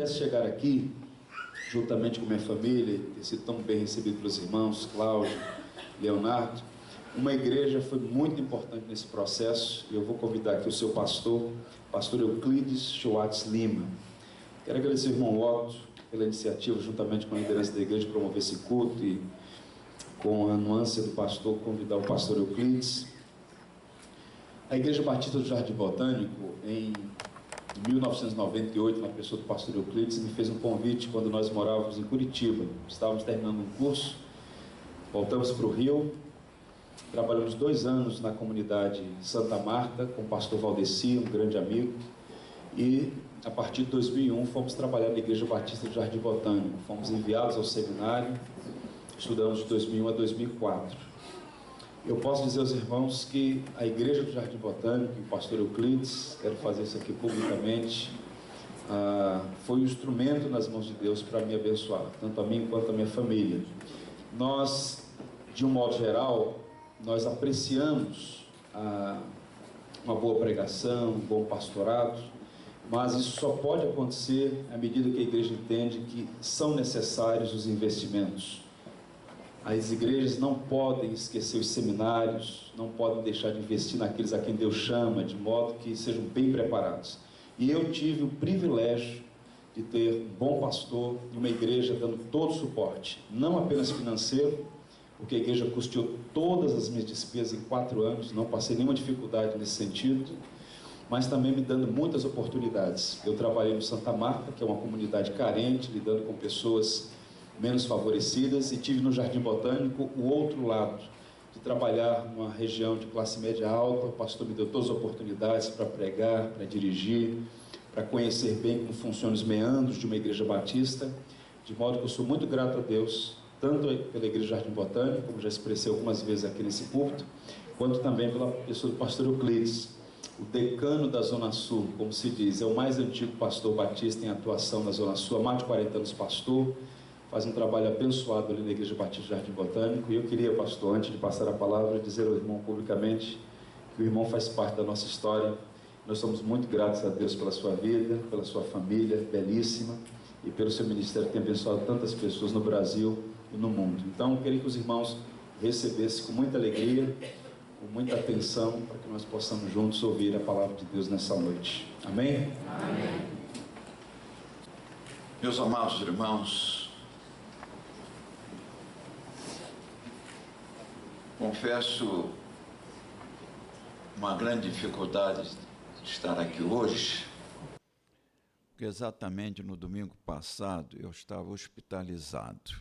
pudesse chegar aqui, juntamente com minha família, ter sido tão bem recebido pelos irmãos, Cláudio, Leonardo, uma igreja foi muito importante nesse processo, e eu vou convidar aqui o seu pastor, pastor Euclides Schwartz Lima. Quero agradecer ao irmão Otto pela iniciativa, juntamente com a liderança da igreja, de promover esse culto, e com a nuance do pastor, convidar o pastor Euclides. A Igreja Batista do Jardim Botânico, em 1998, na pessoa do pastor Euclides, me fez um convite quando nós morávamos em Curitiba. Estávamos terminando um curso, voltamos para o Rio, trabalhamos 2 anos na comunidade Santa Marta, com o pastor Valdeci, um grande amigo, e a partir de 2001 fomos trabalhar na Igreja Batista do Jardim Botânico. Fomos enviados ao seminário, estudamos de 2001 a 2004. Eu posso dizer aos irmãos que a Igreja do Jardim Botânico, e o pastor Euclides, quero fazer isso aqui publicamente, foi um instrumento nas mãos de Deus para me abençoar, tanto a mim quanto a minha família. Nós, de um modo geral, nós apreciamos uma boa pregação, um bom pastorado, mas isso só pode acontecer à medida que a igreja entende que são necessários os investimentos. As igrejas não podem esquecer os seminários, não podem deixar de investir naqueles a quem Deus chama, de modo que sejam bem preparados. E eu tive o privilégio de ter um bom pastor e uma igreja dando todo o suporte, não apenas financeiro, porque a igreja custeou todas as minhas despesas em 4 anos, não passei nenhuma dificuldade nesse sentido, mas também me dando muitas oportunidades. Eu trabalhei no Santa Marta, que é uma comunidade carente, lidando com pessoas menos favorecidas, e tive no Jardim Botânico o outro lado, de trabalhar numa região de classe média alta. O pastor me deu todas as oportunidades para pregar, para dirigir, para conhecer bem como funcionam os meandros de uma igreja batista, de modo que eu sou muito grato a Deus, tanto pela Igreja Jardim Botânico, como já expressei algumas vezes aqui nesse púlpito, quanto também pela pessoa do pastor Euclides, o decano da Zona Sul, como se diz, é o mais antigo pastor batista em atuação na Zona Sul, há mais de 40 anos pastor, faz um trabalho abençoado ali na Igreja Batista do Jardim Botânico. E eu queria, pastor, antes de passar a palavra, dizer ao irmão publicamente que o irmão faz parte da nossa história. Nós somos muito gratos a Deus pela sua vida, pela sua família belíssima, e pelo seu ministério que tem abençoado tantas pessoas no Brasil e no mundo. Então, eu queria que os irmãos recebessem com muita alegria, com muita atenção, para que nós possamos juntos ouvir a palavra de Deus nessa noite. Amém? Amém. Meus amados irmãos, confesso uma grande dificuldade de estar aqui hoje, porque exatamente no domingo passado eu estava hospitalizado.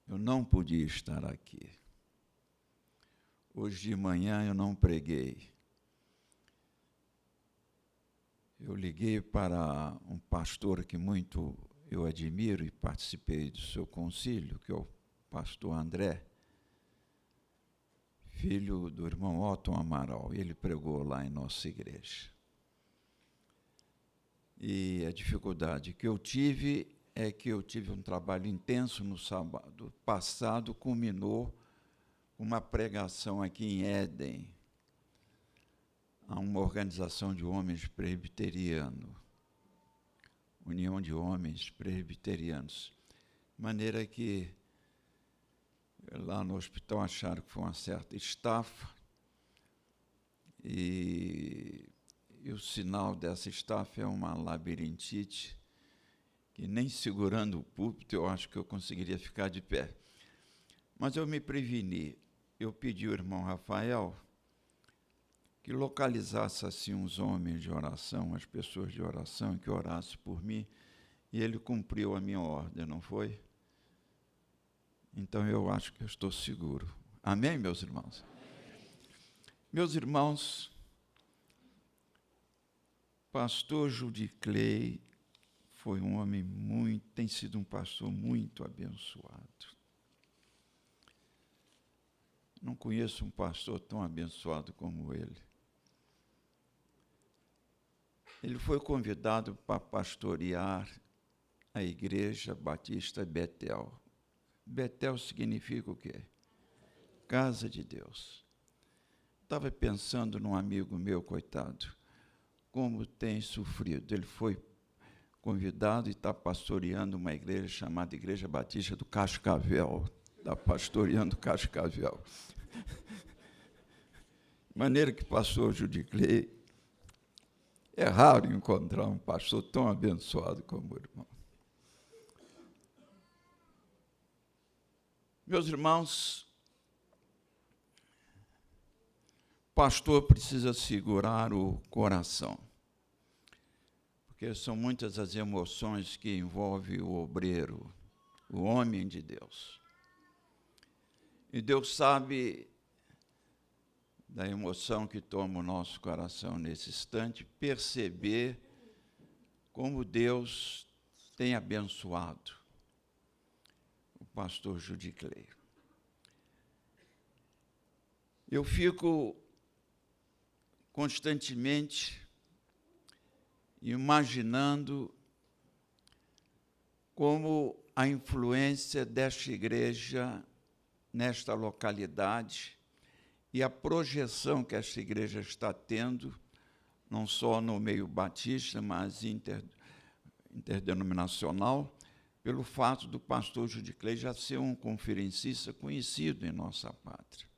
Eu não podia estar aqui. Hoje de manhã eu não preguei. Eu liguei para um pastor que muito eu admiro e participei do seu concílio, que é o pastor André, filho do irmão Otto Amaral, e ele pregou lá em nossa igreja. E a dificuldade que eu tive é que eu tive um trabalho intenso no sábado passado, culminou uma pregação aqui em Éden, a uma organização de homens presbiterianos, União de Homens Presbiterianos, de maneira que lá no hospital acharam que foi uma certa estafa, e o sinal dessa estafa é uma labirintite, que nem segurando o púlpito eu acho que eu conseguiria ficar de pé. Mas eu me preveni, eu pedi ao irmão Rafael que localizasse assim uns homens de oração, as pessoas de oração, que orassem por mim, e ele cumpriu a minha ordem, não foi? Então eu acho que eu estou seguro. Amém, meus irmãos? Meus irmãos, pastor Judy Clay foi um homem tem sido um pastor muito abençoado. Não conheço um pastor tão abençoado como ele. Ele foi convidado para pastorear a Igreja Batista Betel. Betel significa o quê? Casa de Deus. Estava pensando num amigo meu, coitado, como tem sofrido. Ele foi convidado e está pastoreando uma igreja chamada Igreja Batista do Cascavel. Está pastoreando Cascavel. De maneira que pastor Judiclei, é raro encontrar um pastor tão abençoado como o irmão. Meus irmãos, o pastor precisa segurar o coração, porque são muitas as emoções que envolvem o obreiro, o homem de Deus. E Deus sabe da emoção que toma o nosso coração nesse instante, perceber como Deus tem abençoado o pastor Judiclei. Eu fico constantemente imaginando como a influência desta igreja nesta localidade e a projeção que esta igreja está tendo, não só no meio batista, mas interdenominacional, pelo fato do pastor Judiclei já ser um conferencista conhecido em nossa pátria.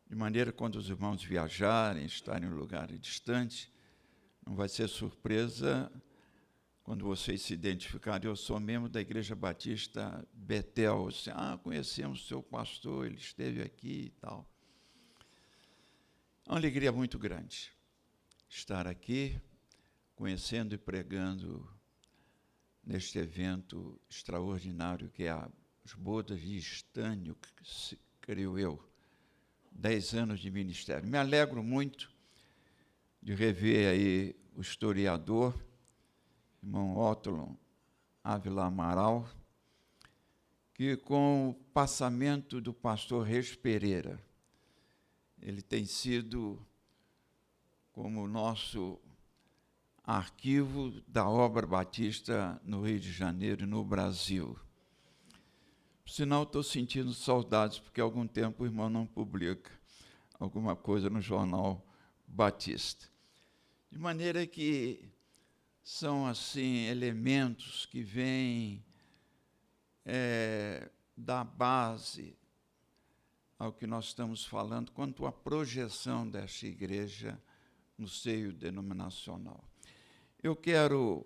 De maneira que, quando os irmãos viajarem, estarem em lugares distantes, não vai ser surpresa quando vocês se identificarem. Eu sou membro da Igreja Batista Betel. Assim, conhecemos o seu pastor, ele esteve aqui e tal. É uma alegria muito grande estar aqui, conhecendo e pregando neste evento extraordinário que é as bodas de Estânio, que creio eu, 10 anos de ministério. Me alegro muito de rever aí o historiador, irmão Ótolo Ávila Amaral, que com o passamento do pastor Reis Pereira, ele tem sido como o nosso arquivo da obra batista no Rio de Janeiro e no Brasil. Por sinal, estou sentindo saudades, porque há algum tempo o irmão não publica alguma coisa no jornal Batista. De maneira que são, assim, elementos que vêm da base ao que nós estamos falando quanto à projeção desta igreja no seio denominacional. Eu quero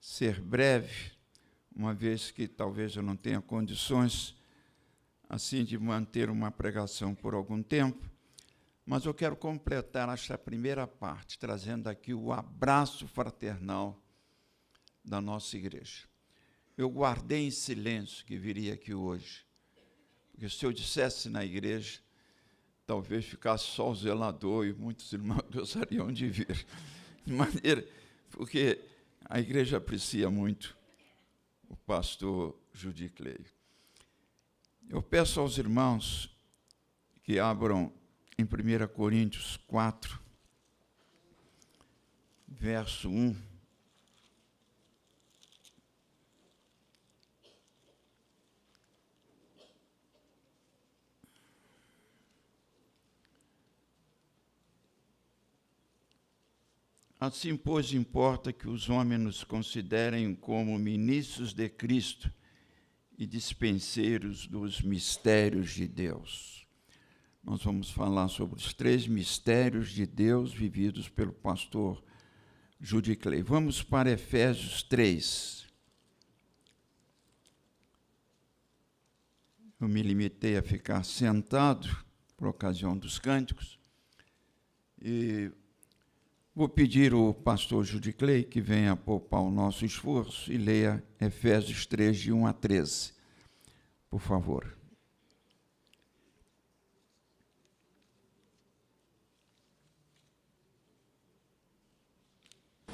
ser breve, uma vez que talvez eu não tenha condições, assim, de manter uma pregação por algum tempo, mas eu quero completar esta primeira parte, trazendo aqui o abraço fraternal da nossa igreja. Eu guardei em silêncio que viria aqui hoje, porque se eu dissesse na igreja, talvez ficasse só o zelador e muitos irmãos gostariam de vir. De maneira, porque a igreja aprecia muito o pastor Judiclei. Eu peço aos irmãos que abram em 1 Coríntios 4, verso 1. Assim, pois, importa que os homens nos considerem como ministros de Cristo e dispenseiros dos mistérios de Deus. Nós vamos falar sobre os 3 mistérios de Deus vividos pelo pastor Judiclei. Vamos para Efésios 3. Eu me limitei a ficar sentado por ocasião dos cânticos e vou pedir ao pastor Judiclei que venha poupar o nosso esforço e leia Efésios 3, de 1 a 13. Por favor.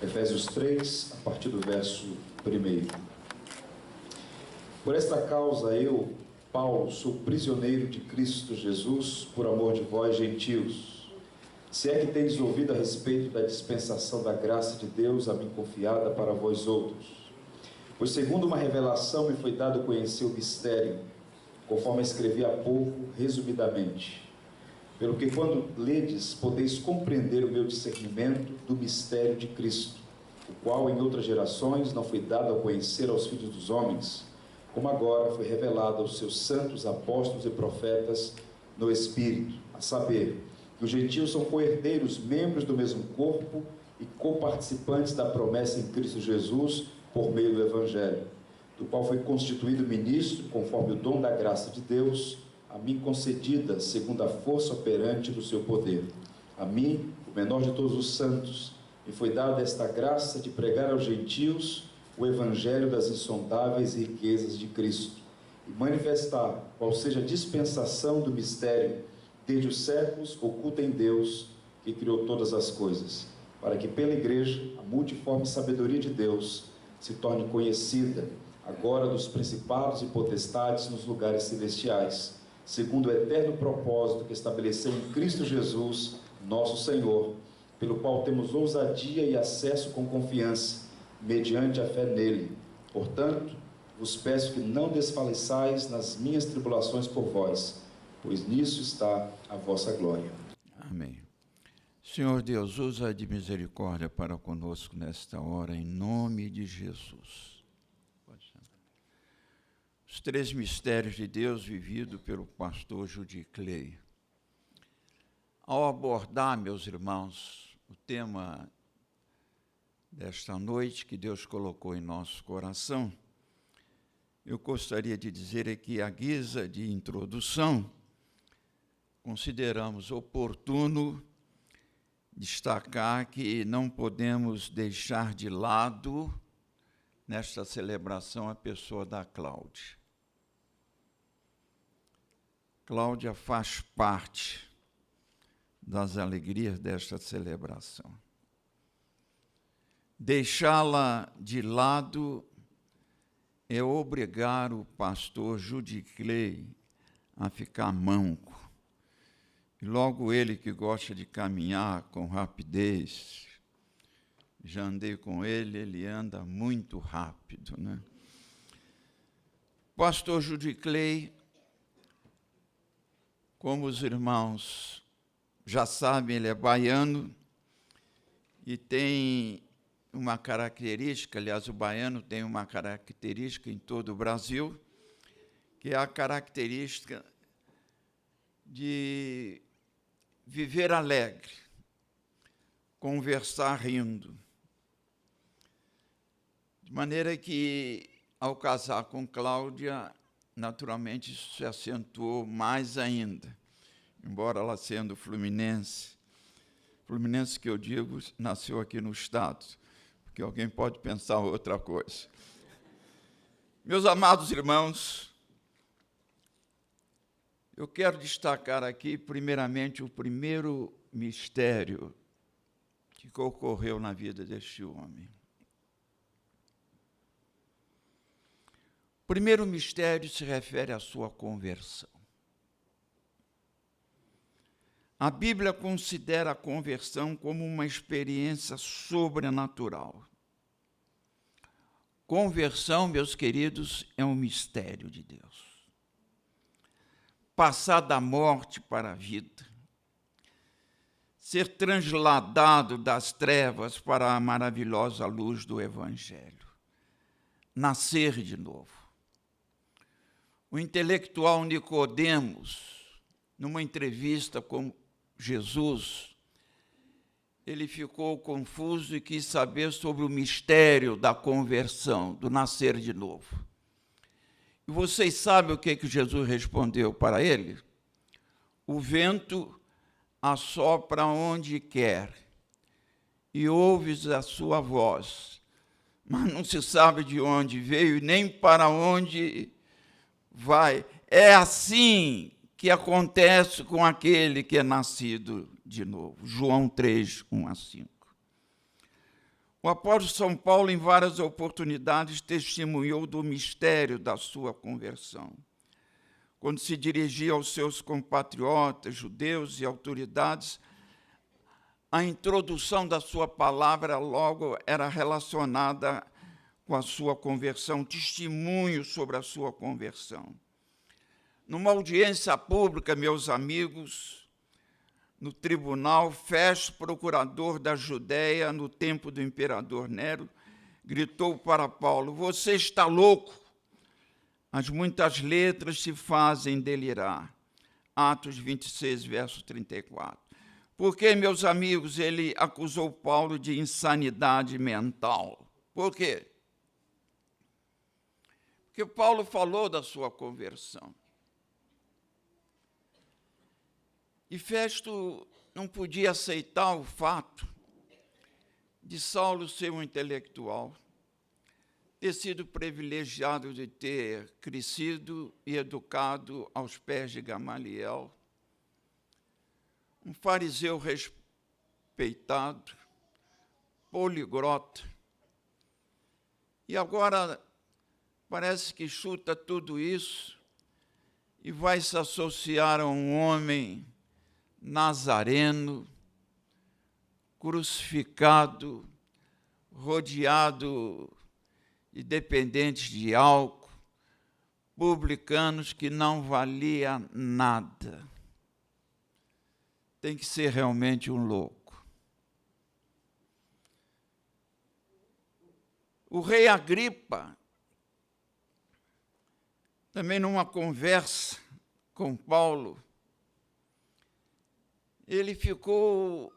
Efésios 3, a partir do verso 1. Por esta causa eu, Paulo, sou prisioneiro de Cristo Jesus, por amor de vós, gentios. Se é que tendes ouvido a respeito da dispensação da graça de Deus a mim confiada para vós outros. Pois segundo uma revelação me foi dado conhecer o mistério, conforme escrevi há pouco, resumidamente. Pelo que quando ledes, podeis compreender o meu discernimento do mistério de Cristo, o qual em outras gerações não foi dado a conhecer aos filhos dos homens, como agora foi revelado aos seus santos apóstolos e profetas no Espírito, a saber, que os gentios são co-herdeiros, membros do mesmo corpo e coparticipantes da promessa em Cristo Jesus por meio do Evangelho, do qual foi constituído ministro, conforme o dom da graça de Deus, a mim concedida, segundo a força operante do seu poder. A mim, o menor de todos os santos, me foi dada esta graça de pregar aos gentios o Evangelho das insondáveis riquezas de Cristo, e manifestar qual seja a dispensação do mistério, desde os séculos, oculta em Deus, que criou todas as coisas, para que pela Igreja, a multiforme sabedoria de Deus se torne conhecida, agora dos principados e potestades nos lugares celestiais, segundo o eterno propósito que estabeleceu em Cristo Jesus, nosso Senhor, pelo qual temos ousadia e acesso com confiança, mediante a fé nele. Portanto, vos peço que não desfaleçais nas minhas tribulações por vós, pois nisso está a vossa glória. Amém. Senhor Deus, usa de misericórdia para conosco nesta hora, em nome de Jesus. Os 3 mistérios de Deus vivido pelo pastor Judy Clay. Ao abordar, meus irmãos, o tema desta noite que Deus colocou em nosso coração, eu gostaria de dizer que, à guisa de introdução, consideramos oportuno destacar que não podemos deixar de lado, nesta celebração, a pessoa da Cláudia. Cláudia faz parte das alegrias desta celebração. Deixá-la de lado é obrigar o pastor Judy Clay a ficar manco. E logo ele, que gosta de caminhar com rapidez, já andei com ele, ele anda muito rápido, né? Pastor Judy Clay, como os irmãos já sabem, ele é baiano e tem uma característica, aliás, o baiano tem uma característica em todo o Brasil, que é a característica de viver alegre, conversar rindo. De maneira que, ao casar com Cláudia, naturalmente isso se acentuou mais ainda, embora ela sendo fluminense que eu digo, nasceu aqui no estado, porque alguém pode pensar outra coisa. Meus amados irmãos, eu quero destacar aqui, primeiramente, o primeiro mistério que ocorreu na vida deste homem. O primeiro mistério se refere à sua conversão. A Bíblia considera a conversão como uma experiência sobrenatural. Conversão, meus queridos, é um mistério de Deus. Passar da morte para a vida, ser transladado das trevas para a maravilhosa luz do Evangelho, nascer de novo. O intelectual Nicodemos, numa entrevista com Jesus, ele ficou confuso e quis saber sobre o mistério da conversão, do nascer de novo. E vocês sabem o que Jesus respondeu para ele? O vento assopra onde quer, e ouves a sua voz, mas não se sabe de onde veio, nem para onde vai. É assim que acontece com aquele que é nascido de novo. João 3, 1-5. O apóstolo São Paulo, em várias oportunidades, testemunhou do mistério da sua conversão. Quando se dirigia aos seus compatriotas, judeus e autoridades, a introdução da sua palavra logo era relacionada com a sua conversão, testemunho sobre a sua conversão. Numa audiência pública, meus amigos, no tribunal, Festo, procurador da Judéia, no tempo do imperador Nero, gritou para Paulo: você está louco, as muitas letras te fazem delirar. Atos 26, verso 34. Porque, meus amigos, ele acusou Paulo de insanidade mental. Por quê? Porque Paulo falou da sua conversão. E Festo não podia aceitar o fato de Saulo ser um intelectual, ter sido privilegiado de ter crescido e educado aos pés de Gamaliel, um fariseu respeitado, poliglota, e agora parece que chuta tudo isso e vai se associar a um homem nazareno, crucificado, rodeado de dependentes de álcool, publicanos, que não valia nada. Tem que ser realmente um louco. O rei Agripa, também numa conversa com Paulo, ele ficou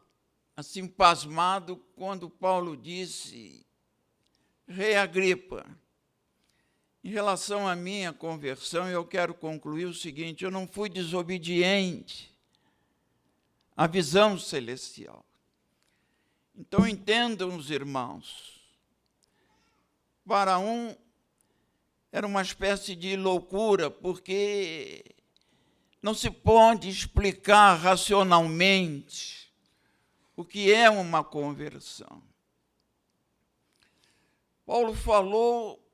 assim pasmado quando Paulo disse: Rei Agripa, em relação à minha conversão, eu quero concluir o seguinte: eu não fui desobediente à visão celestial. Então entendam os irmãos, para um era uma espécie de loucura, porque não se pode explicar racionalmente o que é uma conversão. Paulo falou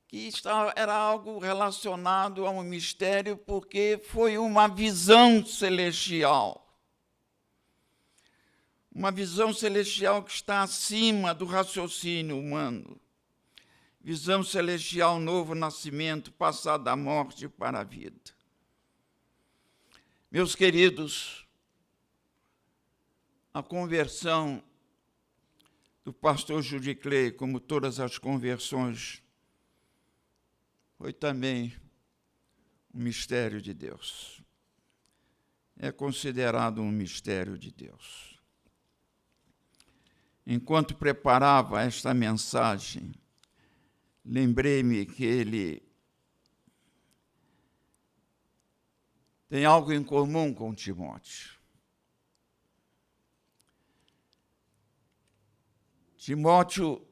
que era algo relacionado a um mistério, porque foi uma visão celestial. Uma visão celestial que está acima do raciocínio humano. Visão celestial, novo nascimento, passar da morte para a vida. Meus queridos, a conversão do pastor Judy Clay, como todas as conversões, foi também um mistério de Deus. É considerado um mistério de Deus. Enquanto preparava esta mensagem, lembrei-me que ele tem algo em comum com Timóteo. Timóteo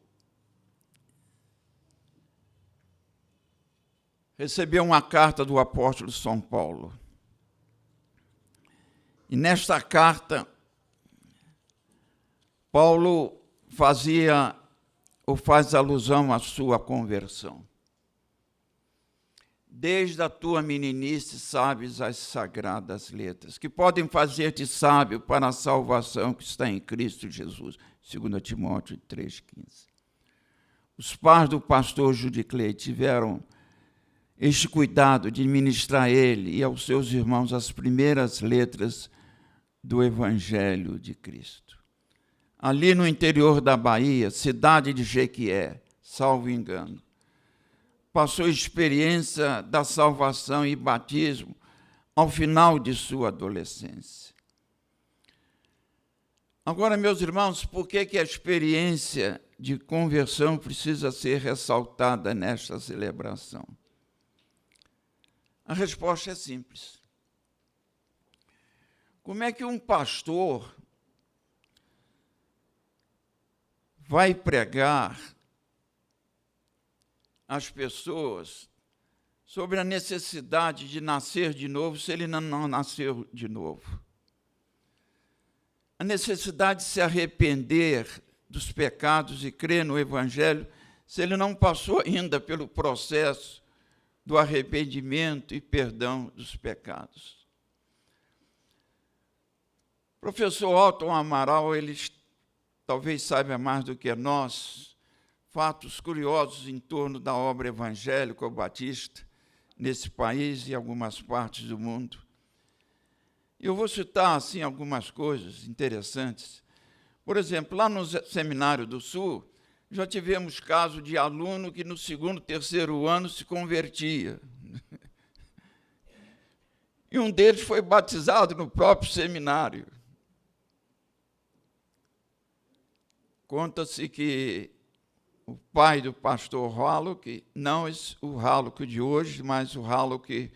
recebeu uma carta do apóstolo São Paulo. E nesta carta, Paulo fazia ou faz alusão à sua conversão. Desde a tua meninice sabes as sagradas letras, que podem fazer-te sábio para a salvação que está em Cristo Jesus. 2 Timóteo 3,15. Os pais do pastor Judy Clay tiveram este cuidado de ministrar a ele e aos seus irmãos as primeiras letras do Evangelho de Cristo. Ali no interior da Bahia, cidade de Jequié, salvo engano, passou experiência da salvação e batismo ao final de sua adolescência. Agora, meus irmãos, por que a experiência de conversão precisa ser ressaltada nesta celebração? A resposta é simples. Como é que um pastor vai pregar às pessoas sobre a necessidade de nascer de novo se ele não nasceu de novo? A necessidade de se arrepender dos pecados e crer no Evangelho se ele não passou ainda pelo processo do arrependimento e perdão dos pecados. O professor Alton Amaral, ele talvez saiba mais do que nós, fatos curiosos em torno da obra evangélica ou batista nesse país e algumas partes do mundo. Eu vou citar assim, algumas coisas interessantes. Por exemplo, lá no Seminário do Sul, já tivemos caso de aluno que no segundo, terceiro ano se convertia. E um deles foi batizado no próprio seminário. Conta-se que o pai do pastor Hallock, não o Hallock de hoje, mas o Hallock,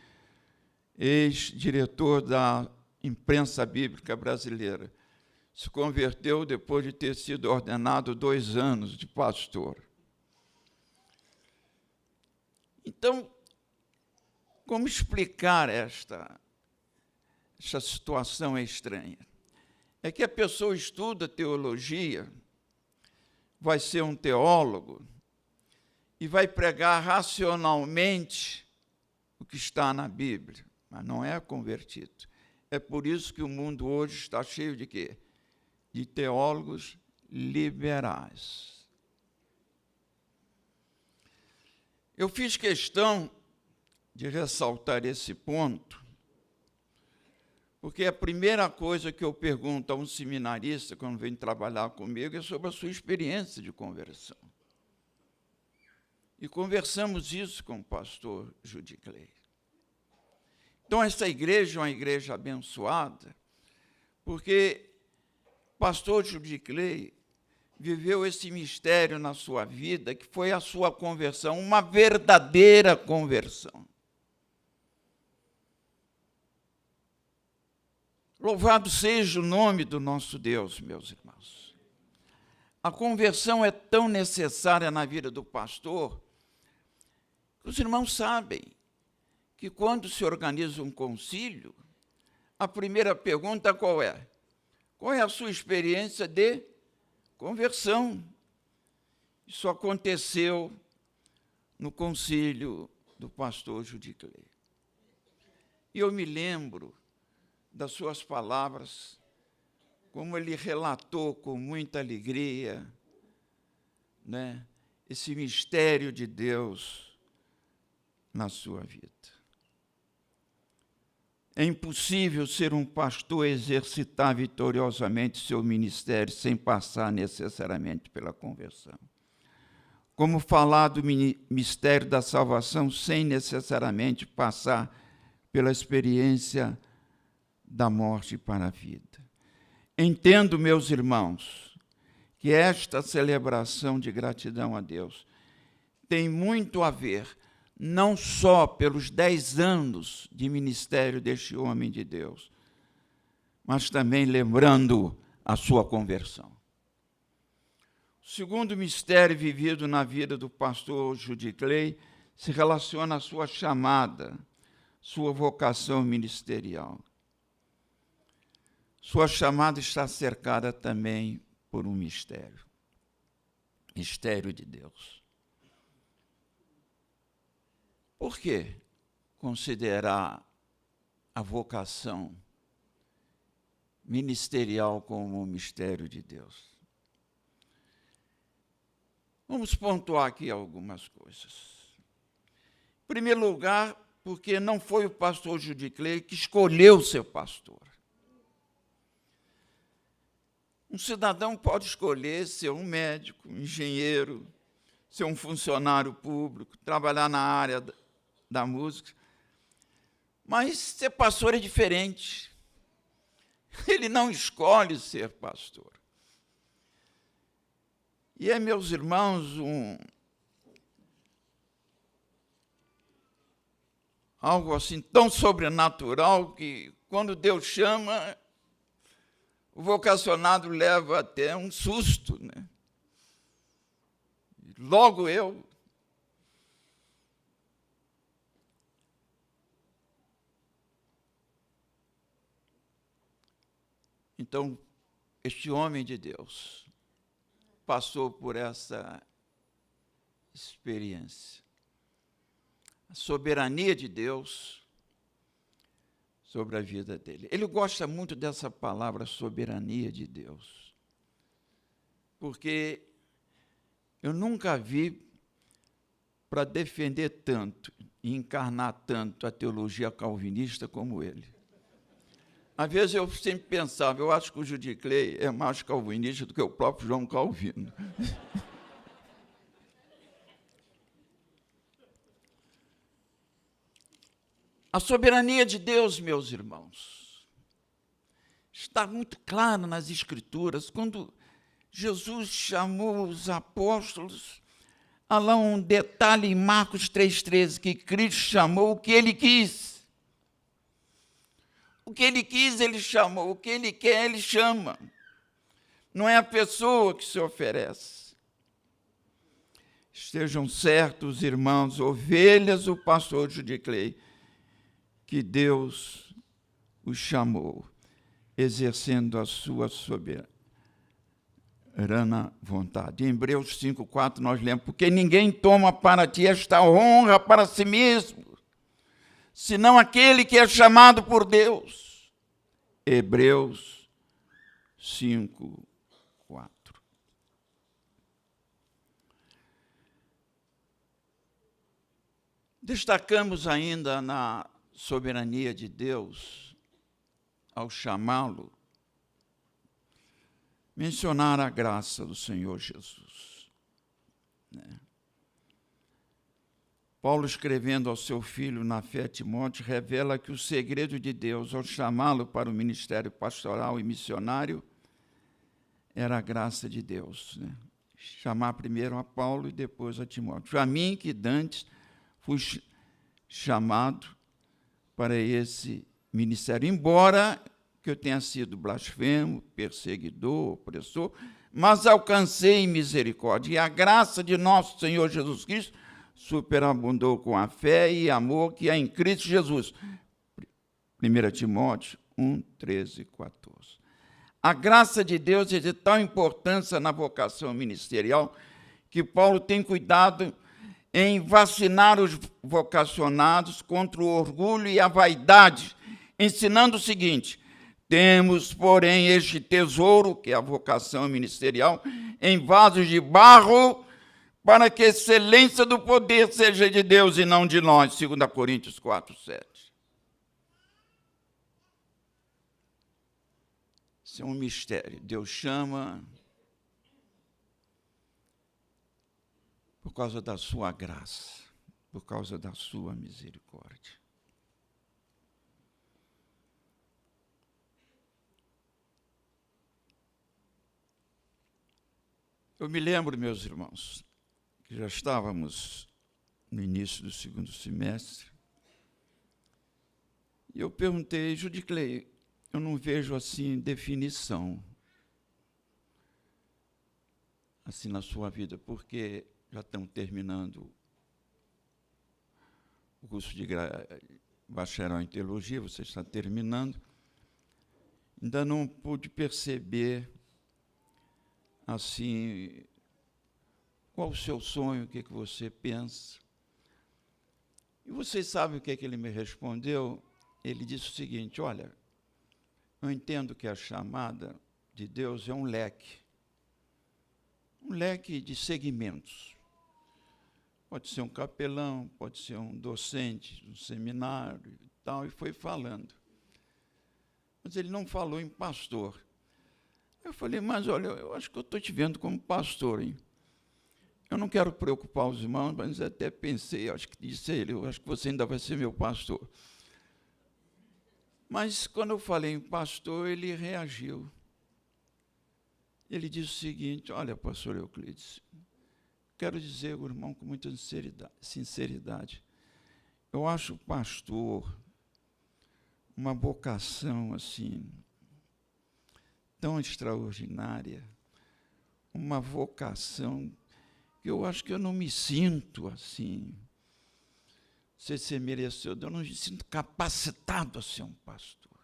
ex-diretor da imprensa bíblica brasileira, se converteu depois de ter sido ordenado 2 anos de pastor. Então, como explicar esta situação estranha? É que a pessoa estuda teologia, vai ser um teólogo e vai pregar racionalmente o que está na Bíblia, mas não é convertido. É por isso que o mundo hoje está cheio de quê? De teólogos liberais. Eu fiz questão de ressaltar esse ponto, porque a primeira coisa que eu pergunto a um seminarista, quando vem trabalhar comigo, é sobre a sua experiência de conversão. E conversamos isso com o pastor Judy Clay. Então, essa igreja é uma igreja abençoada, porque o pastor Judy Clay viveu esse mistério na sua vida, que foi a sua conversão, uma verdadeira conversão. Louvado seja o nome do nosso Deus, meus irmãos. A conversão é tão necessária na vida do pastor, que os irmãos sabem que quando se organiza um concílio, a primeira pergunta qual é? Qual é a sua experiência de conversão? Isso aconteceu no concílio do pastor Judy Clay. E eu me lembro das suas palavras, como ele relatou com muita alegria, né, esse mistério de Deus na sua vida. É impossível ser um pastor e exercitar vitoriosamente seu ministério sem passar necessariamente pela conversão. Como falar do mistério da salvação sem necessariamente passar pela experiência da morte para a vida. Entendo, meus irmãos, que esta celebração de gratidão a Deus tem muito a ver, não só pelos 10 anos de ministério deste homem de Deus, mas também lembrando a sua conversão. O segundo mistério vivido na vida do pastor Judy Clay se relaciona à sua chamada, sua vocação ministerial. Sua chamada está cercada também por um mistério de Deus. Por que considerar a vocação ministerial como um mistério de Deus? Vamos pontuar aqui algumas coisas. Em primeiro lugar, porque não foi o pastor Judy Clay que escolheu ser pastor. Um cidadão pode escolher ser um médico, um engenheiro, ser um funcionário público, trabalhar na área da música, mas ser pastor é diferente. Ele não escolhe ser pastor. E é, meus irmãos, algo assim tão sobrenatural que, quando Deus chama, o vocacionado leva até um susto, né? Logo eu. Então, este homem de Deus passou por essa experiência. A soberania de Deus sobre a vida dele. Ele gosta muito dessa palavra soberania de Deus, porque eu nunca vi, para defender tanto e encarnar tanto a teologia calvinista como ele. Às vezes eu sempre pensava, eu acho que o Judy Clay é mais calvinista do que o próprio João Calvino. A soberania de Deus, meus irmãos, está muito clara nas Escrituras. Quando Jesus chamou os apóstolos, há lá um detalhe em Marcos 3,13, que Cristo chamou o que ele quis. O que ele quis, ele chamou. O que ele quer, ele chama. Não é a pessoa que se oferece. Estejam certos, irmãos, ovelhas do pastor Judy Clay, que Deus os chamou, exercendo a sua soberana vontade. Em Hebreus 5,4 nós lemos, porque ninguém toma para ti esta honra para si mesmo, senão aquele que é chamado por Deus. Hebreus 5,4. Destacamos ainda na soberania de Deus, ao chamá-lo, mencionar a graça do Senhor Jesus. Paulo, escrevendo ao seu filho na fé, Timóteo, revela que o segredo de Deus, ao chamá-lo para o ministério pastoral e missionário, era a graça de Deus. Chamar primeiro a Paulo e depois a Timóteo. A mim, que dantes fui chamado para esse ministério, embora que eu tenha sido blasfemo, perseguidor, opressor, mas alcancei misericórdia. E a graça de nosso Senhor Jesus Cristo superabundou com a fé e amor que há em Cristo Jesus. 1 Timóteo 1, 13 e 14. A graça de Deus é de tal importância na vocação ministerial que Paulo tem cuidado em vacinar os vocacionados contra o orgulho e a vaidade, ensinando o seguinte: temos, porém, este tesouro, que é a vocação ministerial, em vasos de barro, para que a excelência do poder seja de Deus e não de nós, 2 Coríntios 4, 7. Isso é um mistério. Deus chama por causa da sua graça, por causa da sua misericórdia. Eu me lembro, meus irmãos, que já estávamos no início do segundo semestre, e eu perguntei, Judy Clay, eu não vejo assim definição assim na sua vida, porque já estamos terminando o curso de bacharel em teologia, você está terminando, ainda não pude perceber assim, qual o seu sonho, o que você pensa. E vocês sabem o que ele me respondeu? Ele disse o seguinte: olha, eu entendo que a chamada de Deus é um leque de segmentos. Pode ser um capelão, pode ser um docente, um seminário e tal, e foi falando. Mas ele não falou em pastor. Eu falei, mas olha, eu acho que eu estou te vendo como pastor, hein? Eu não quero preocupar os irmãos, mas até pensei, acho que disse ele, eu acho que você ainda vai ser meu pastor. Mas quando eu falei em pastor, ele reagiu. Ele disse o seguinte: olha, pastor Euclides, quero dizer, irmão, com muita sinceridade, eu acho pastor uma vocação assim tão extraordinária, uma vocação que eu acho que eu não me sinto assim, não sei se mereceu, eu não me sinto capacitado a ser um pastor.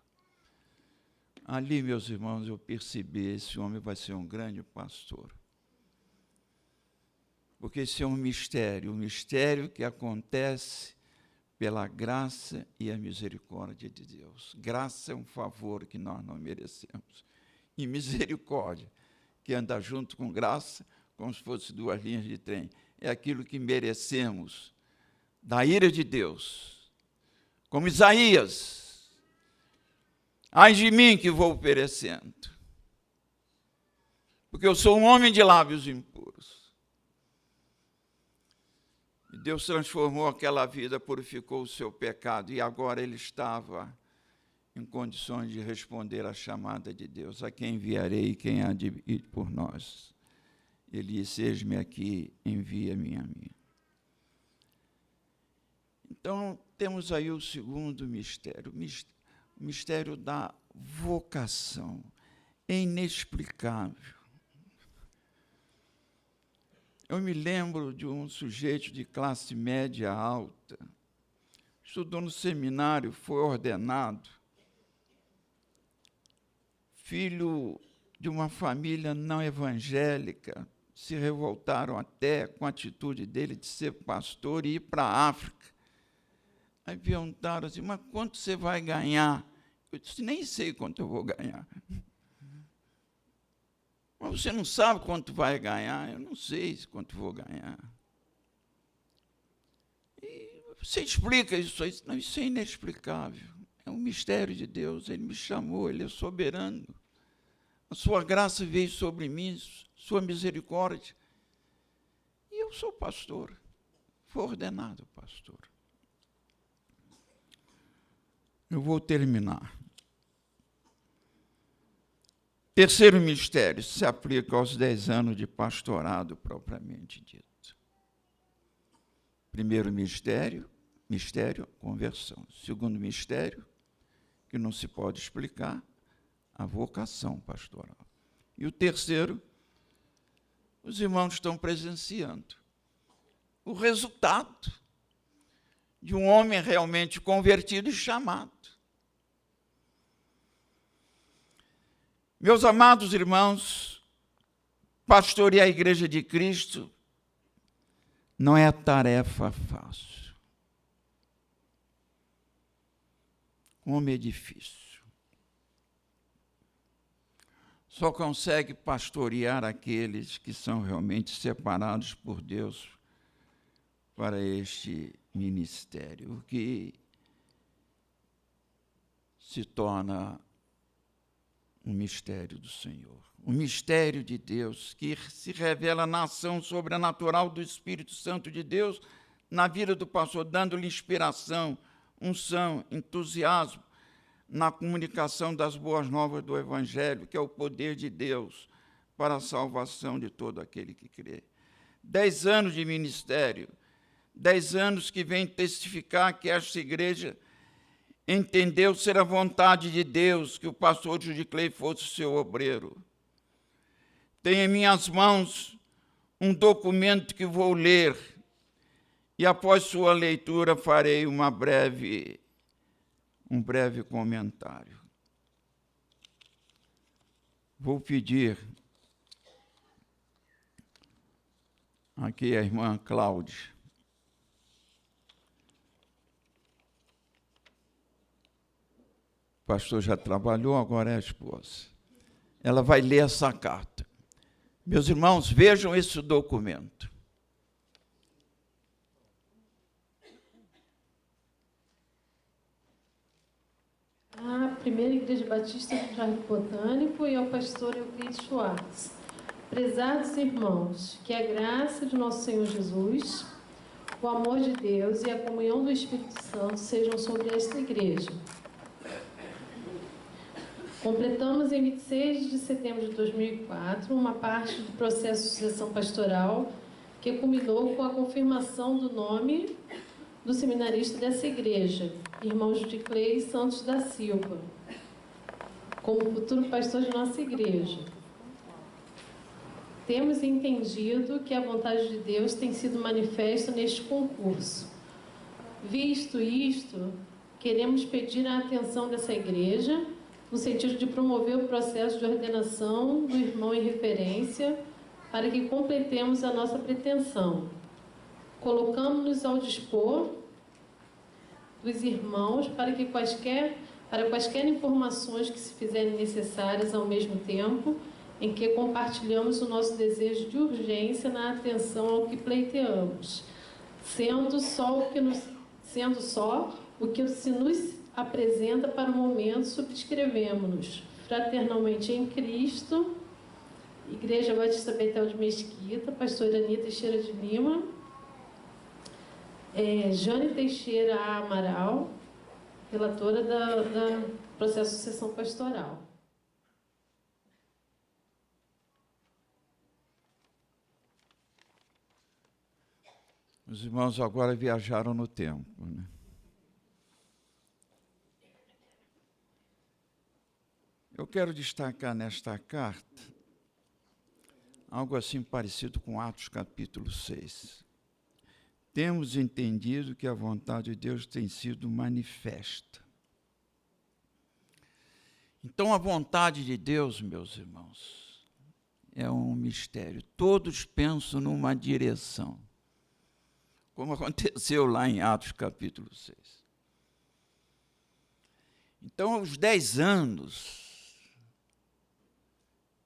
Ali, meus irmãos, eu percebi, esse homem vai ser um grande pastor. Porque esse é um mistério que acontece pela graça e a misericórdia de Deus. Graça é um favor que nós não merecemos. E misericórdia, que anda junto com graça, como se fosse duas linhas de trem. É aquilo que merecemos da ira de Deus. Como Isaías, Ai de mim que vou perecendo, porque eu sou um homem de lábios impuros. E Deus transformou aquela vida, purificou o seu pecado, e agora ele estava em condições de responder à chamada de Deus. A quem enviarei, quem há de ir por nós? Ele disse: eis-me aqui, envia-me a mim. Então, temos aí o segundo mistério, o mistério da vocação. É inexplicável. Eu me lembro de um sujeito de classe média alta, estudou no seminário, foi ordenado, filho de uma família não evangélica, se revoltaram até com a atitude dele de ser pastor e ir para a África. Aí perguntaram assim: mas quanto você vai ganhar? Eu disse: nem sei quanto eu vou ganhar. Mas você não sabe quanto vai ganhar? Eu não sei quanto vou ganhar. E você explica isso aí? Não, isso é inexplicável. É um mistério de Deus. Ele me chamou, ele é soberano. A sua graça veio sobre mim, sua misericórdia. E eu sou pastor. Fui ordenado pastor. Eu vou terminar. Terceiro mistério se aplica aos 10 anos de pastorado propriamente dito. Primeiro mistério, conversão. Segundo mistério, que não se pode explicar, a vocação pastoral. E o terceiro, os irmãos estão presenciando o resultado de um homem realmente convertido e chamado. Meus amados irmãos, pastorear a Igreja de Cristo não é tarefa fácil. Como é difícil. Só consegue pastorear aqueles que são realmente separados por Deus para este ministério, o que se torna um mistério do Senhor, um mistério de Deus que se revela na ação sobrenatural do Espírito Santo de Deus na vida do pastor, dando-lhe inspiração, unção, entusiasmo na comunicação das boas novas do Evangelho, que é o poder de Deus para a salvação de todo aquele que crê. 10 anos de ministério, 10 anos que vem testificar que esta igreja entendeu ser a vontade de Deus que o pastor Judy Clay fosse seu obreiro. Tenho em minhas mãos um documento que vou ler e, após sua leitura, farei um breve comentário. Vou pedir aqui a irmã Cláudia. O pastor já trabalhou, agora é a esposa. Ela vai ler essa carta. Meus irmãos, vejam esse documento. A Primeira Igreja Batista do Jardim Botânico e ao pastor Euclides Schwartz. Prezados irmãos, que a graça de nosso Senhor Jesus, o amor de Deus e a comunhão do Espírito Santo sejam sobre esta igreja. Completamos em 26 de setembro de 2004 uma parte do processo de sucessão pastoral que culminou com a confirmação do nome do seminarista dessa igreja, irmão Judy Clay Santos da Silva, como futuro pastor de nossa igreja. Temos entendido que a vontade de Deus tem sido manifesta neste concurso. Visto isto, queremos pedir a atenção dessa igreja no sentido de promover o processo de ordenação do irmão em referência para que completemos a nossa pretensão. Colocamos-nos ao dispor dos irmãos para quaisquer informações que se fizerem necessárias ao mesmo tempo em que compartilhamos o nosso desejo de urgência na atenção ao que pleiteamos, sendo só o que se nos apresenta para o momento, subscrevemos-nos fraternalmente em Cristo, Igreja Batista Betel de Mesquita, pastora Anita Teixeira de Lima, Jane Teixeira Amaral, relatora da processo de sucessão pastoral. Os irmãos agora viajaram no tempo, né? Eu quero destacar nesta carta algo assim parecido com Atos capítulo 6. Temos entendido que a vontade de Deus tem sido manifesta. Então, a vontade de Deus, meus irmãos, é um mistério. Todos pensam numa direção, como aconteceu lá em Atos capítulo 6. Então, aos 10 anos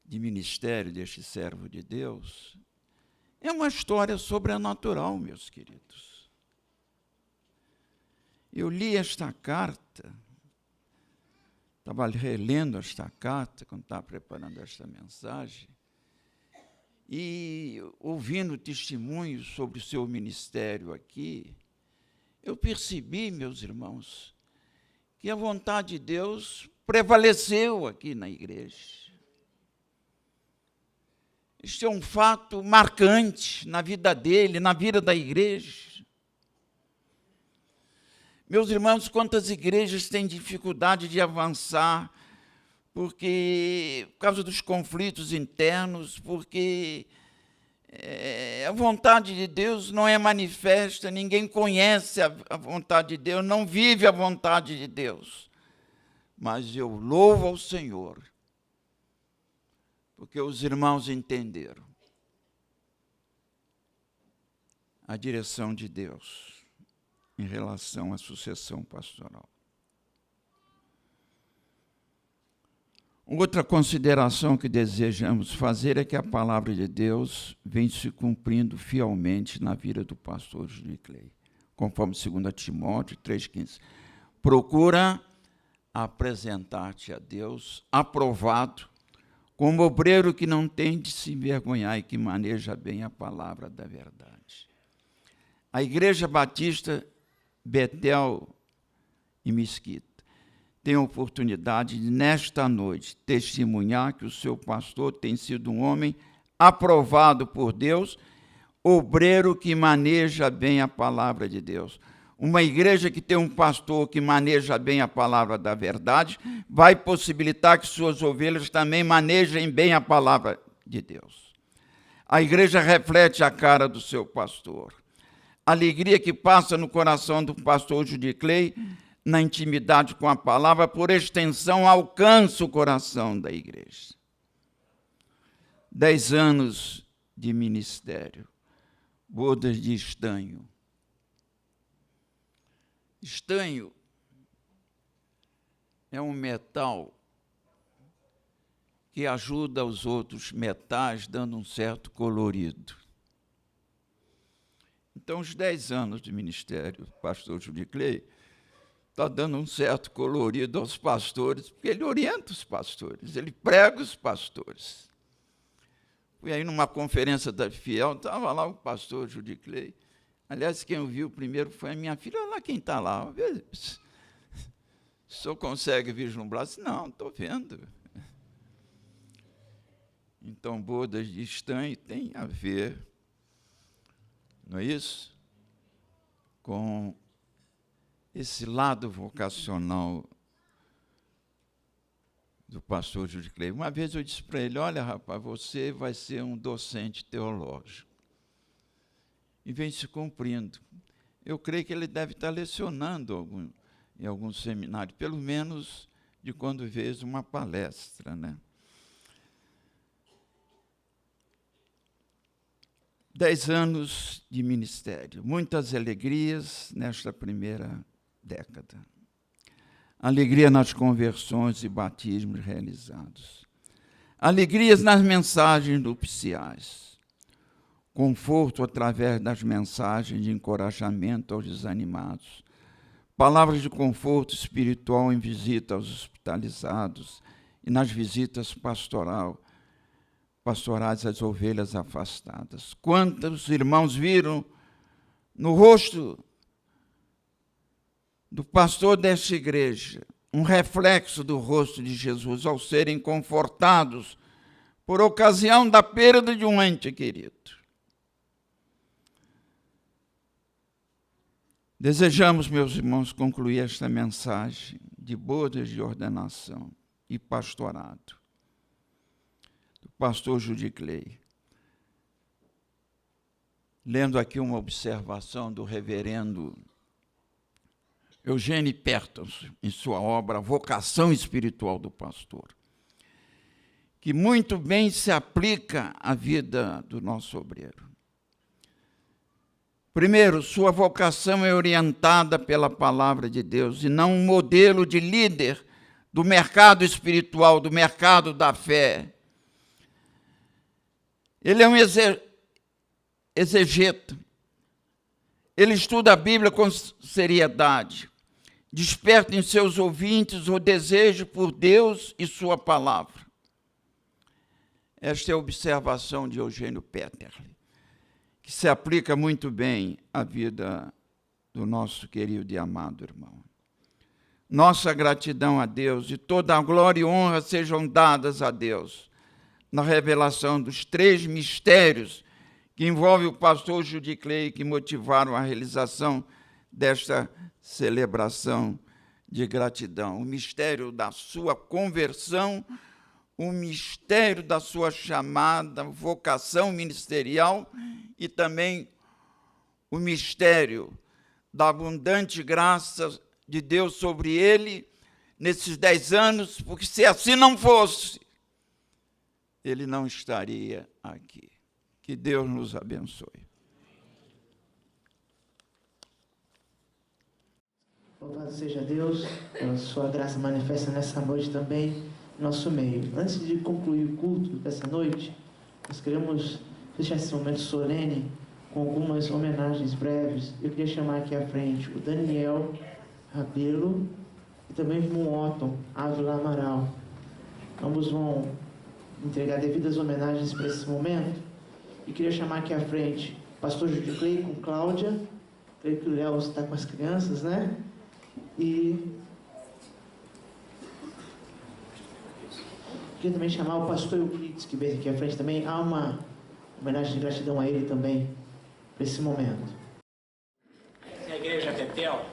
de ministério deste servo de Deus, é uma história sobrenatural, meus queridos. Eu li esta carta, estava relendo esta carta quando estava preparando esta mensagem, e ouvindo testemunhos sobre o seu ministério aqui, eu percebi, meus irmãos, que a vontade de Deus prevaleceu aqui na igreja. Este é um fato marcante na vida dele, na vida da igreja. Meus irmãos, quantas igrejas têm dificuldade de avançar por causa dos conflitos internos, porque a vontade de Deus não é manifesta, ninguém conhece a vontade de Deus, não vive a vontade de Deus. Mas eu louvo ao Senhor, porque os irmãos entenderam a direção de Deus em relação à sucessão pastoral. Outra consideração que desejamos fazer é que a palavra de Deus vem se cumprindo fielmente na vida do pastor Júlio Clay, conforme 2 Timóteo 3,15. Procura apresentar-te a Deus aprovado, como obreiro que não tem de se envergonhar e que maneja bem a palavra da verdade. A Igreja Batista Betel e Mesquita tem a oportunidade de, nesta noite, testemunhar que o seu pastor tem sido um homem aprovado por Deus, obreiro que maneja bem a palavra de Deus. Uma igreja que tem um pastor que maneja bem a palavra da verdade vai possibilitar que suas ovelhas também manejem bem a palavra de Deus. A igreja reflete a cara do seu pastor. A alegria que passa no coração do pastor Júlio Clay, na intimidade com a palavra, por extensão, alcança o coração da igreja. 10 anos de ministério, bodas de estanho. Estanho é um metal que ajuda os outros metais, dando um certo colorido. Então, os 10 anos de ministério do pastor Júlio Clay está dando um certo colorido aos pastores, porque ele orienta os pastores, ele prega os pastores. Fui aí numa conferência da Fiel, estava lá o pastor Júlio Clay. Aliás, quem eu vi primeiro foi a minha filha. Olha lá quem está lá. O senhor consegue vislumbrar? Disse, não, estou vendo. Então, bodas de estanho tem a ver, não é isso? Com esse lado vocacional do pastor Júlio Clay. Uma vez eu disse para ele, olha, rapaz, você vai ser um docente teológico. E vem se cumprindo. Eu creio que ele deve estar lecionando em algum seminário, pelo menos de quando vez uma palestra, né? 10 anos de ministério, muitas alegrias nesta primeira década. Alegria nas conversões e batismos realizados. Alegrias nas mensagens nupciais. Conforto através das mensagens de encorajamento aos desanimados. palavras de conforto espiritual em visita aos hospitalizados e nas visitas pastorais às ovelhas afastadas. Quantos irmãos viram no rosto do pastor desta igreja um reflexo do rosto de Jesus ao serem confortados por ocasião da perda de um ente querido. Desejamos, meus irmãos, concluir esta mensagem de bodas de ordenação e pastorado do pastor Judy Clay, lendo aqui uma observação do reverendo Eugênio Pertons, em sua obra Vocação Espiritual do Pastor, que muito bem se aplica à vida do nosso obreiro. Primeiro, sua vocação é orientada pela palavra de Deus e não um modelo de líder do mercado espiritual, do mercado da fé. Ele é um exegeta. Ele estuda a Bíblia com seriedade. Desperta em seus ouvintes o desejo por Deus e sua palavra. Esta é a observação de Eugênio Peterle, que se aplica muito bem à vida do nosso querido e amado irmão. Nossa gratidão a Deus e toda a glória e honra sejam dadas a Deus na revelação dos 3 mistérios que envolvem o pastor Judy Clay, que motivaram a realização desta celebração de gratidão. O mistério da sua conversão, o mistério da sua chamada, vocação ministerial e também o mistério da abundante graça de Deus sobre ele nesses 10 anos, porque se assim não fosse, ele não estaria aqui. Que Deus nos abençoe. Louvado seja Deus, pela sua graça manifesta nessa noite também em nosso meio. Antes de concluir o culto dessa noite, nós queremos fechar esse momento solene com algumas homenagens breves. Eu queria chamar aqui à frente o Daniel Rabelo e também o irmão Otton Ávila Amaral. Ambos vão entregar devidas homenagens para esse momento. E queria chamar aqui à frente o pastor Judy Clay com Cláudia. Creio que o Léo está com as crianças, né? E queria também chamar o pastor Euclides, que veio aqui à frente também. Há uma homenagem de gratidão a ele também, para esse momento. A Igreja Betel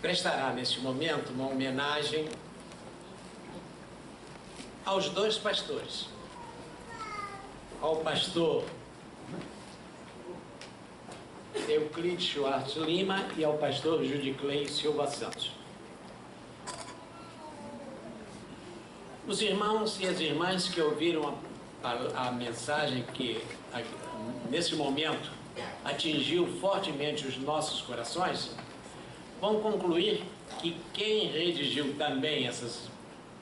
prestará neste momento uma homenagem aos 2 pastores, ao pastor Euclides Schwartz Lima e ao pastor Judy Clay Silva Santos. Os irmãos e as irmãs que ouviram a mensagem que, nesse momento, atingiu fortemente os nossos corações, vão concluir que quem redigiu também essas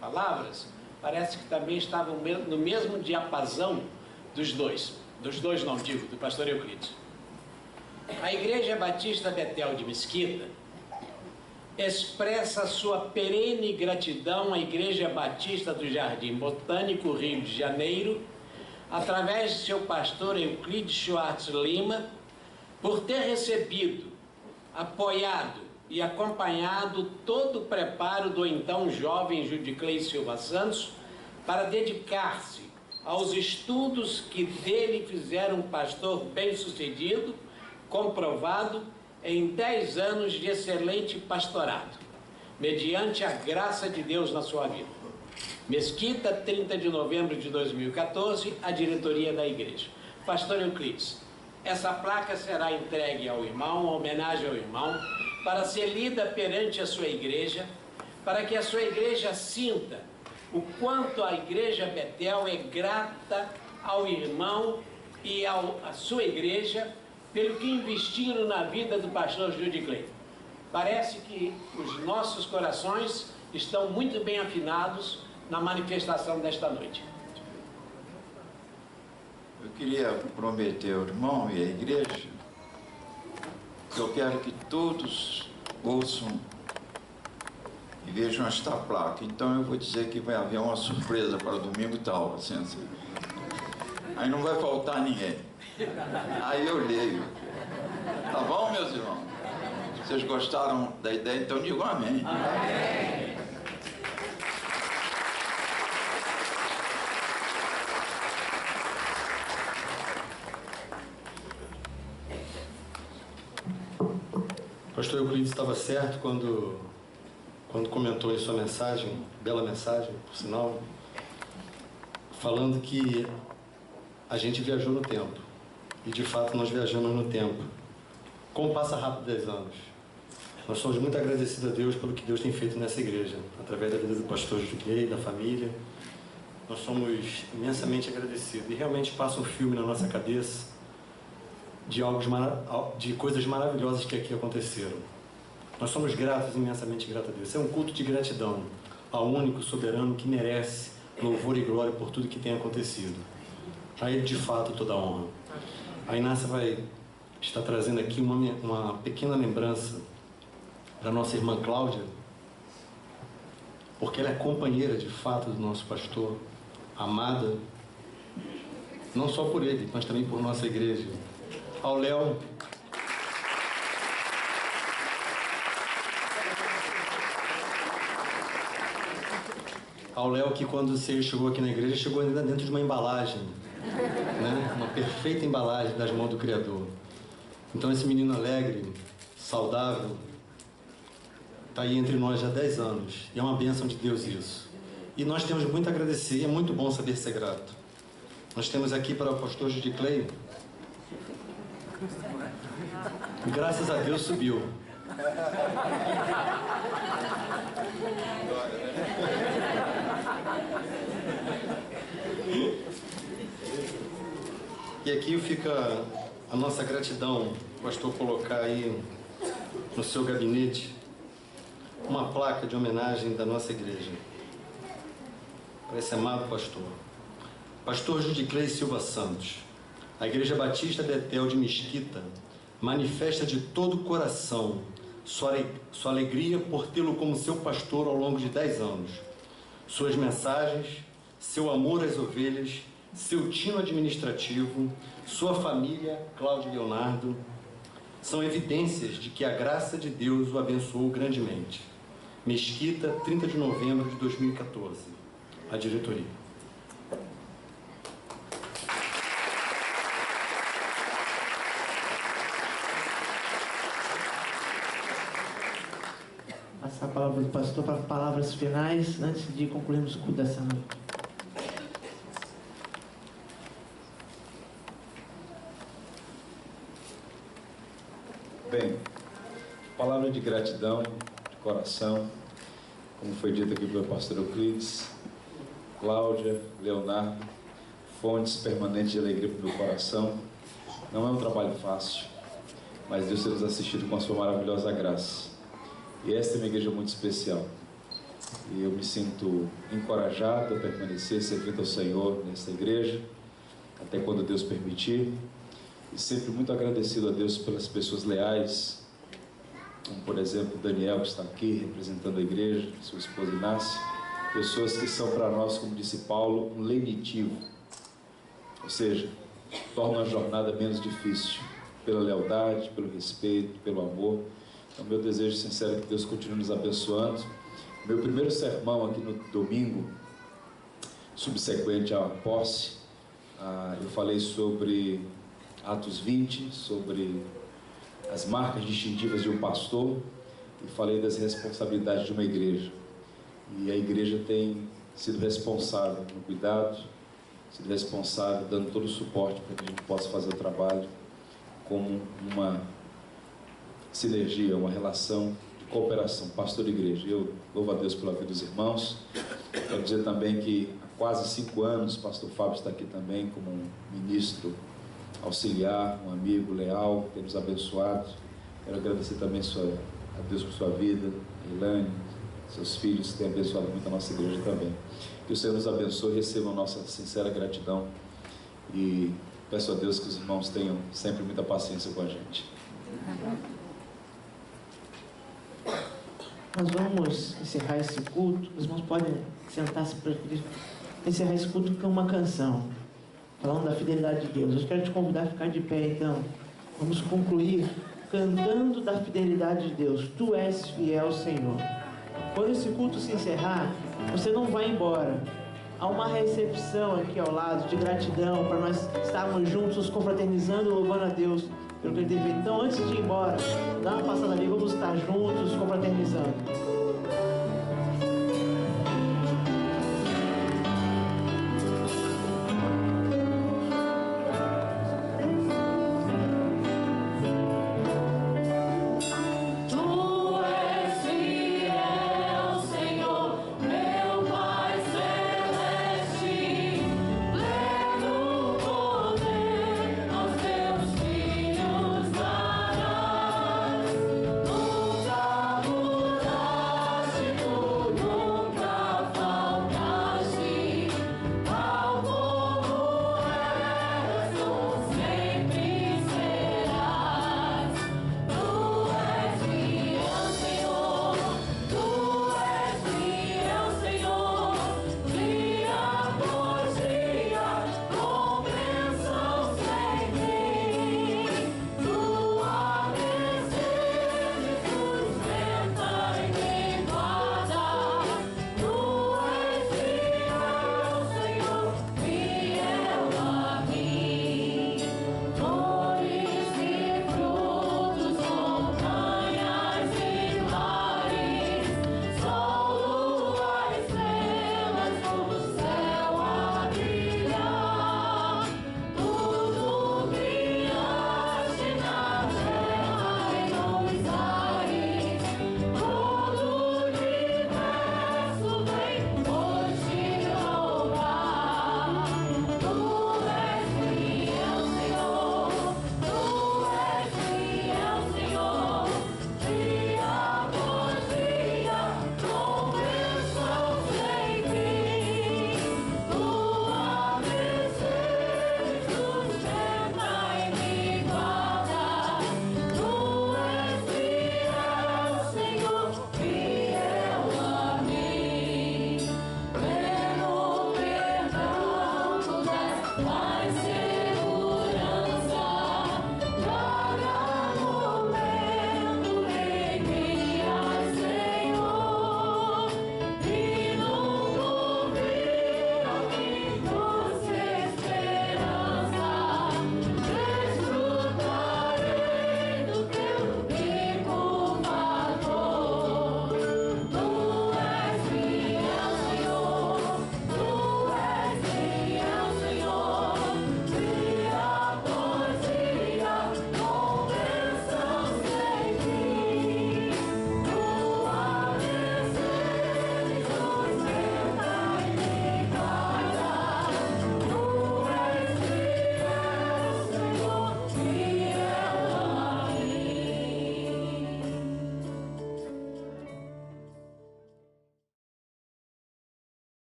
palavras parece que também estavam no mesmo diapasão dos dois não, digo, do pastor Euclides. A Igreja Batista Betel de Mesquita expressa sua perene gratidão à Igreja Batista do Jardim Botânico, Rio de Janeiro, através de seu pastor Euclides Schwartz Lima, por ter recebido, apoiado e acompanhado todo o preparo do então jovem Judy Clay Silva Santos para dedicar-se aos estudos que dele fizeram um pastor bem-sucedido, comprovado em 10 anos de excelente pastorado, mediante a graça de Deus na sua vida. Mesquita, 30 de novembro de 2014, a diretoria da igreja. Pastor Euclides, essa placa será entregue ao irmão, uma homenagem ao irmão, para ser lida perante a sua igreja, para que a sua igreja sinta o quanto a Igreja Betel é grata ao irmão e à sua igreja pelo que investiram na vida do pastor Judy Clay. Parece que os nossos corações estão muito bem afinados na manifestação desta noite. Eu queria prometer ao irmão e à igreja Eu quero que todos ouçam e vejam esta placa. Então eu vou dizer que vai haver uma surpresa para o domingo tal, assim. Aí não vai faltar ninguém. Aí eu leio. Tá bom, meus irmãos? Vocês gostaram da ideia? Então digam amém. Amém. O pastor Euclides estava certo quando comentou em sua mensagem, bela mensagem, por sinal, falando que a gente viajou no tempo. E de fato nós viajamos no tempo. Como passa rápido 10 anos. Nós somos muito agradecidos a Deus pelo que Deus tem feito nessa igreja, através da vida do pastor Juquei, da família. Nós somos imensamente agradecidos. E realmente passa um filme na nossa cabeça de coisas maravilhosas que aqui aconteceram. Nós somos gratos, imensamente gratos a Deus. Isso é um culto de gratidão ao único soberano que merece louvor e glória por tudo que tem acontecido. A Ele, de fato, toda a honra. A Inácia vai estar trazendo aqui uma pequena lembrança da nossa irmã Cláudia, porque ela é companheira, de fato, do nosso pastor, amada, não só por ele, mas também por nossa igreja. Ao Léo, que quando você chegou aqui na igreja, chegou ainda dentro de uma embalagem, né? Uma perfeita embalagem das mãos do Criador. Então esse menino alegre, saudável, está aí entre nós já há 10 anos. E é uma bênção de Deus isso. E nós temos muito a agradecer, e é muito bom saber ser grato. Nós temos aqui para o pastor Judy Clay. Graças a Deus subiu. E aqui fica a nossa gratidão, pastor, colocar aí no seu gabinete uma placa de homenagem da nossa igreja para esse amado pastor. Pastor Judy Clay Silva Santos, a Igreja Batista Betel de Mesquita manifesta de todo o coração sua alegria por tê-lo como seu pastor ao longo de 10 anos. Suas mensagens, seu amor às ovelhas, seu tino administrativo, sua família, Cláudio e Leonardo, são evidências de que a graça de Deus o abençoou grandemente. Mesquita, 30 de novembro de 2014. A diretoria. Passar a palavra do pastor para palavras finais, antes de concluirmos o culto dessa noite. Bem, palavra de gratidão, de coração, como foi dito aqui pelo pastor Euclides, Cláudia, Leonardo, fontes permanentes de alegria para o meu coração. Não é um trabalho fácil, mas Deus tem nos assistido com a sua maravilhosa graça. E esta é uma igreja muito especial. E eu me sinto encorajado a permanecer servindo ao Senhor nesta igreja, até quando Deus permitir. E sempre muito agradecido a Deus pelas pessoas leais, como por exemplo Daniel, que está aqui representando a igreja, sua esposa Inácia, pessoas que são para nós, como disse Paulo, um lenitivo, ou seja, tornam a jornada menos difícil, pela lealdade, pelo respeito, pelo amor. Então meu desejo sincero é que Deus continue nos abençoando. Meu primeiro sermão aqui no domingo, subsequente à posse, eu falei sobre Atos 20, sobre as marcas distintivas de um pastor, e falei das responsabilidades de uma igreja. E a igreja tem sido responsável no cuidado, sido responsável dando todo o suporte para que a gente possa fazer o trabalho como uma sinergia, uma relação de cooperação, pastor e igreja. Eu louvo a Deus pela vida dos irmãos. Quero dizer também que há quase 5 anos o pastor Fábio está aqui também como um ministro auxiliar, um amigo leal, que tem nos abençoado. Quero agradecer também a Deus por sua vida, a Ilane, seus filhos, que têm abençoado muito a nossa igreja também. Que o Senhor nos abençoe e receba a nossa sincera gratidão. E peço a Deus que os irmãos tenham sempre muita paciência com a gente. Nós vamos encerrar esse culto. Os irmãos podem sentar-se para encerrar esse culto com uma canção, falando da fidelidade de Deus. Eu quero te convidar a ficar de pé, então. Vamos concluir cantando da fidelidade de Deus. Tu és fiel, Senhor. Quando esse culto se encerrar, você não vai embora. Há uma recepção aqui ao lado de gratidão para nós estarmos juntos, confraternizando, louvando a Deus pelo que Ele tem feito. Então, antes de ir embora, dá uma passada ali, vamos estar juntos, confraternizando.